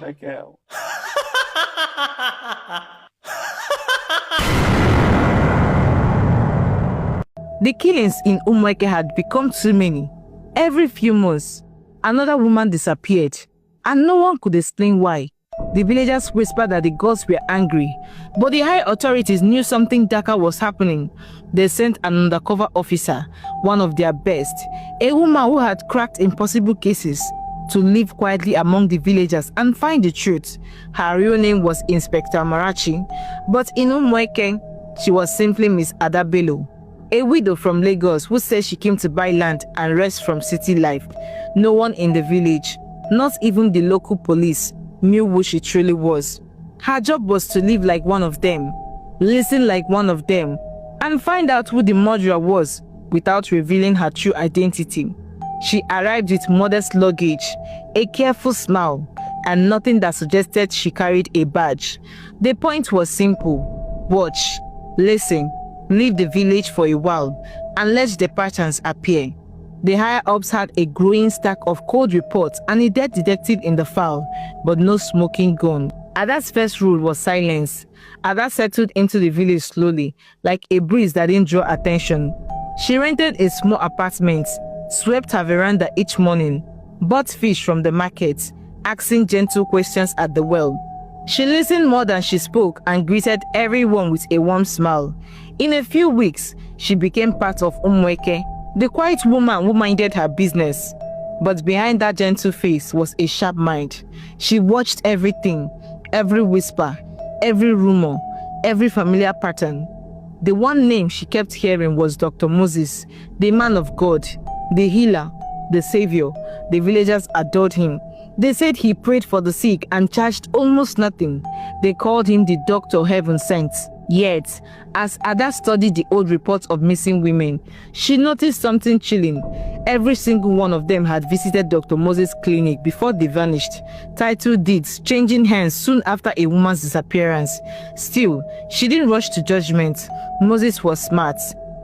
Michael. The killings in Umueke had become too many. Every few months, another woman disappeared, and no one could explain why. The villagers whispered that the gods were angry, but the high authorities knew something darker was happening. They sent an undercover officer, one of their best, a woman who had cracked impossible cases, to live quietly among the villagers and find the truth. Her real name was Inspector Marachi, but in Umueke, she was simply Miss Adabelo, a widow from Lagos who said she came to buy land and rest from city life. No one in the village, not even the local police, knew who she truly was. Her job was to live like one of them, listen like one of them, and find out who the murderer was without revealing her true identity. She arrived with modest luggage, a careful smile, and nothing that suggested she carried a badge. The point was simple: watch, listen, leave the village for a while, and let the patterns appear. The higher-ups had a growing stack of cold reports and a dead detective in the file, but no smoking gun. Ada's first rule was silence. Ada settled into the village slowly, like a breeze that didn't draw attention. She rented a small apartment, swept her veranda each morning, bought fish from the market, asking gentle questions at the well. She listened more than she spoke and greeted everyone with a warm smile. In a few weeks, she became part of Umueke, the quiet woman who minded her business. But behind that gentle face was a sharp mind. She watched everything, every whisper, every rumor, every familiar pattern. The one name she kept hearing was Dr. Moses, the man of God, the healer, the savior. The villagers adored him. They said he prayed for the sick and charged almost nothing. They called him the doctor heaven sent. Yet, as Ada studied the old reports of missing women, she noticed something chilling. Every single one of them had visited Dr. Moses' clinic before they vanished. Title deeds changing hands soon after a woman's disappearance. Still, she didn't rush to judgment. Moses was smart,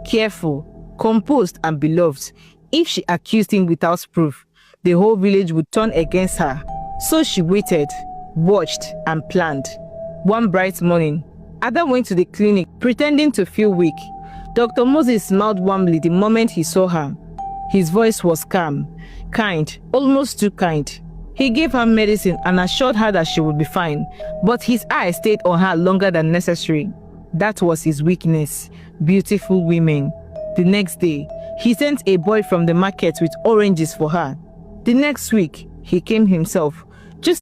careful, composed, and beloved. If she accused him without proof, the whole village would turn against her. So she waited, watched, and planned. One bright morning, Ada went to the clinic pretending to feel weak. Dr. Moses smiled warmly the moment he saw her. His voice was calm, kind, almost too kind. He gave her medicine and assured her that she would be fine, but his eyes stayed on her longer than necessary. That was his weakness, beautiful women. The next day, he sent a boy from the market with oranges for her. The next week, he came himself,